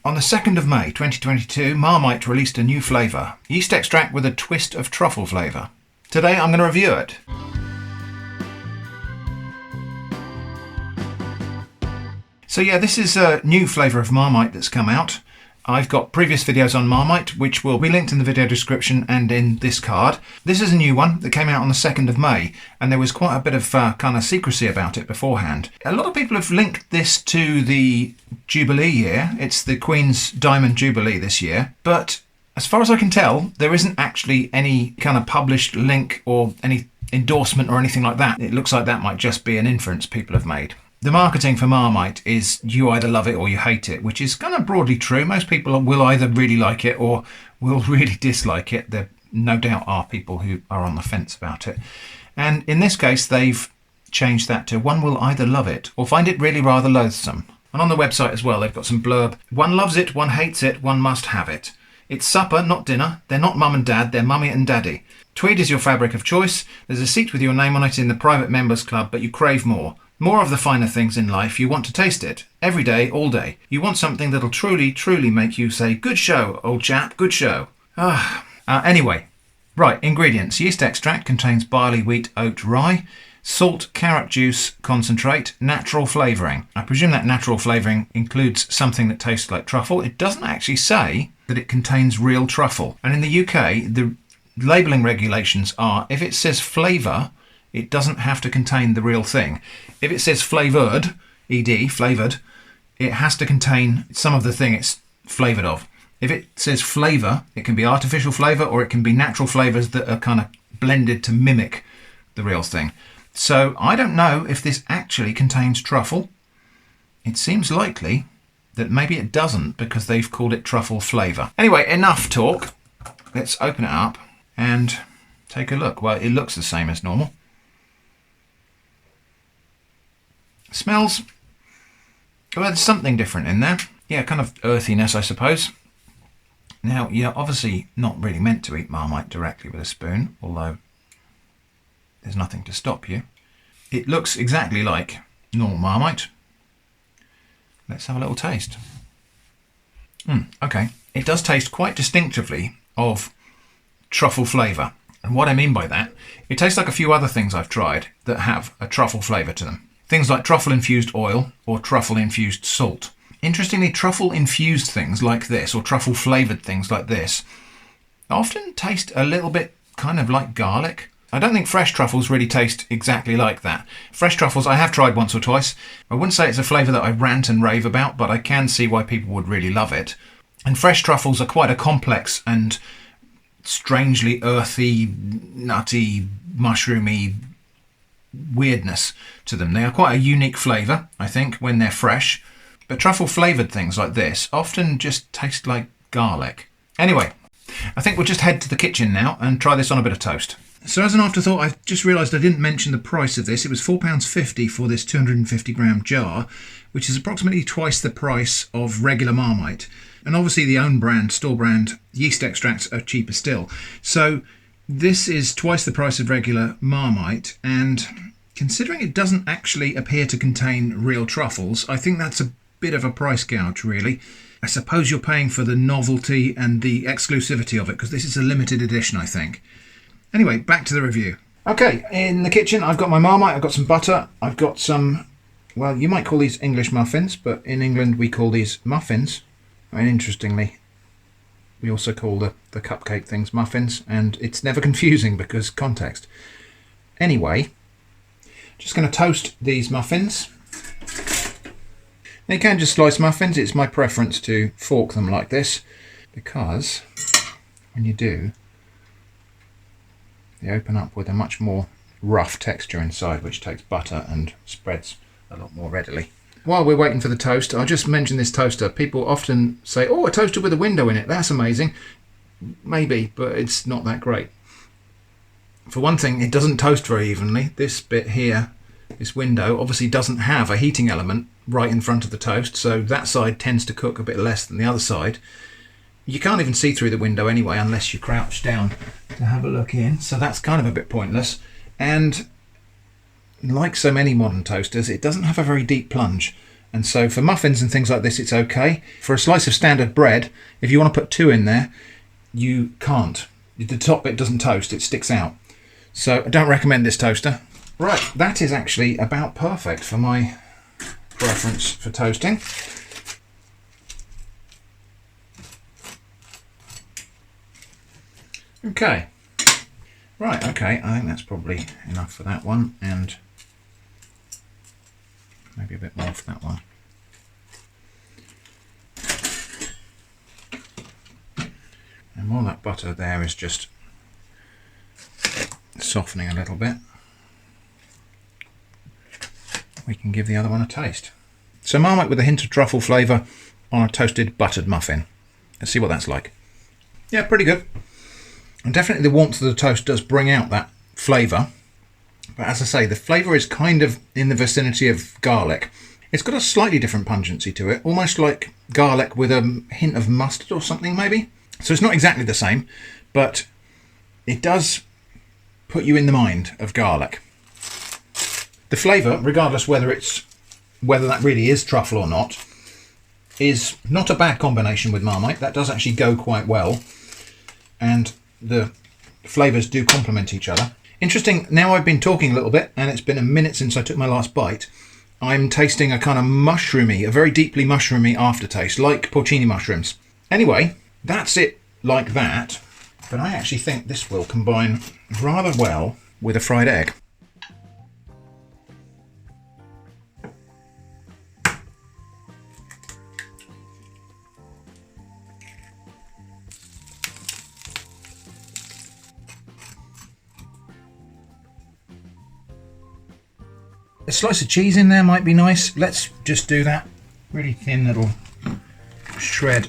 On the 2nd of May 2022, Marmite released a new flavour, yeast extract with a twist of truffle flavour. Today I'm going to review it. So yeah, this is a new flavour of Marmite that's come out. I've got previous videos on Marmite, which will be linked in the video description and in this card. This is a new one that came out on the 2nd of May, and there was quite a bit of kind of secrecy about it beforehand. A lot of people have linked this to the Jubilee year. It's the Queen's Diamond Jubilee this year, but as far as I can tell, there isn't actually any kind of published link or any endorsement or anything like that. It looks like that might just be an inference people have made. The marketing for Marmite is you either love it or you hate it, which is kind of broadly true. Most people will either really like it or will really dislike it. There no doubt are people who are on the fence about it. And in this case, they've changed that to one will either love it or find it really rather loathsome. And on the website as well, they've got some blurb. One loves it, one hates it, one must have it. It's supper, not dinner. They're not mum and dad, they're mummy and daddy. Tweed is your fabric of choice. There's a seat with your name on it in the private members club, but you crave more. More of the finer things in life, you want to taste it. Every day, all day. You want something that'll truly, truly make you say, good show, old chap, good show. Anyway, right, ingredients. Yeast extract contains barley, wheat, oat, rye, salt, carrot juice, concentrate, natural flavouring. I presume that natural flavouring includes something that tastes like truffle. It doesn't actually say that it contains real truffle. And in the UK, the labelling regulations are, if it says flavour, it doesn't have to contain the real thing. If it says flavoured, ED, flavoured, it has to contain some of the thing it's flavoured of. If it says flavour, it can be artificial flavour or it can be natural flavours that are kind of blended to mimic the real thing. So I don't know if this actually contains truffle. It seems likely that maybe it doesn't because they've called it truffle flavour. Anyway, enough talk. Let's open it up and take a look. Well, it looks the same as normal. Smells, well, there's something different in there. Yeah, kind of earthiness, I suppose. Now, you're obviously not really meant to eat Marmite directly with a spoon, although there's nothing to stop you. It looks exactly like normal Marmite. Let's have a little taste. Okay, it does taste quite distinctively of truffle flavour. And what I mean by that, it tastes like a few other things I've tried that have a truffle flavour to them. Things like truffle-infused oil or truffle-infused salt. Interestingly, truffle-infused things like this, or truffle-flavoured things like this, often taste a little bit kind of like garlic. I don't think fresh truffles really taste exactly like that. Fresh truffles I have tried once or twice. I wouldn't say it's a flavour that I rant and rave about, but I can see why people would really love it. And fresh truffles are quite a complex and strangely earthy, nutty, mushroomy weirdness to them. They are quite a unique flavour, I think, when they're fresh. But truffle flavoured things like this often just taste like garlic. Anyway, I think we'll just head to the kitchen now and try this on a bit of toast. So as an afterthought, I've just realised I didn't mention the price of this. It was £4.50 for this 250 gram jar, which is approximately twice the price of regular Marmite. And obviously the own brand, store brand, yeast extracts are cheaper still. So this is twice the price of regular Marmite, and considering it doesn't actually appear to contain real truffles, I think that's a bit of a price gouge, really. I suppose you're paying for the novelty and the exclusivity of it, because this is a limited edition, I think. Anyway, back to the review. Okay, in the kitchen, I've got my Marmite, I've got some butter, I've got some, well, you might call these English muffins, but in England we call these muffins. And interestingly, we also call the cupcake things muffins, and it's never confusing because context. Anyway, just going to toast these muffins. Now you can just slice muffins. It's my preference to fork them like this because when you do, they open up with a much more rough texture inside, which takes butter and spreads a lot more readily. While we're waiting for the toast, I'll just mention this toaster. People often say, oh, a toaster with a window in it, that's amazing. Maybe, but it's not that great. For one thing, it doesn't toast very evenly. This bit here, this window, obviously doesn't have a heating element right in front of the toast, so that side tends to cook a bit less than the other side. You can't even see through the window anyway unless you crouch down to have a look in, so that's kind of a bit pointless. And like so many modern toasters, it doesn't have a very deep plunge. And so for muffins and things like this, it's okay. For a slice of standard bread, if you want to put 2 in there, you can't. The top bit doesn't toast, it sticks out. So I don't recommend this toaster. Right, that is actually about perfect for my preference for toasting. Okay. Right, okay, I think that's probably enough for that one, and maybe a bit more for that one. And all that butter there is just softening a little bit. We can give the other one a taste. So Marmite with a hint of truffle flavour on a toasted buttered muffin. Let's see what that's like. Yeah, pretty good. And definitely the warmth of the toast does bring out that flavour. But as I say, the flavour is kind of in the vicinity of garlic. It's got a slightly different pungency to it, almost like garlic with a hint of mustard or something maybe. So it's not exactly the same, but it does put you in the mind of garlic. The flavour, regardless whether that really is truffle or not, is not a bad combination with Marmite. That does actually go quite well. And the flavours do complement each other. Interesting, now I've been talking a little bit, and it's been a minute since I took my last bite, I'm tasting a kind of mushroomy, a very deeply mushroomy aftertaste, like porcini mushrooms. Anyway, that's it like that, but I actually think this will combine rather well with a fried egg. A slice of cheese in there might be nice. Let's just do that. Really thin little shred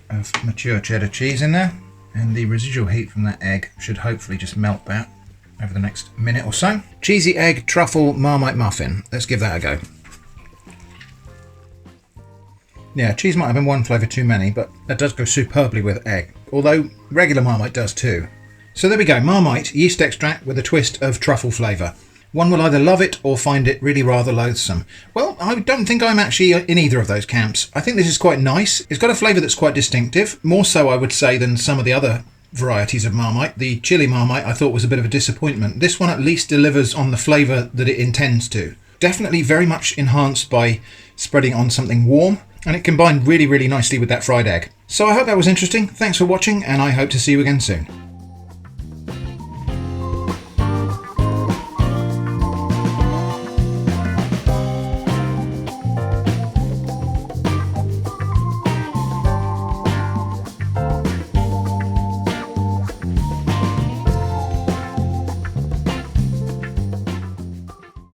of mature cheddar cheese in there. And the residual heat from that egg should hopefully just melt that over the next minute or so. Cheesy egg truffle Marmite muffin. Let's give that a go. Yeah, cheese might have been one flavour too many, but that does go superbly with egg. Although regular Marmite does too. So there we go, Marmite yeast extract with a twist of truffle flavour. One will either love it or find it really rather loathsome. Well, I don't think I'm actually in either of those camps. I think this is quite nice. It's got a flavour that's quite distinctive, more so I would say than some of the other varieties of Marmite. The chili Marmite I thought was a bit of a disappointment. This one at least delivers on the flavour that it intends to. Definitely very much enhanced by spreading on something warm, and it combined really, really nicely with that fried egg. So I hope that was interesting. Thanks for watching, and I hope to see you again soon.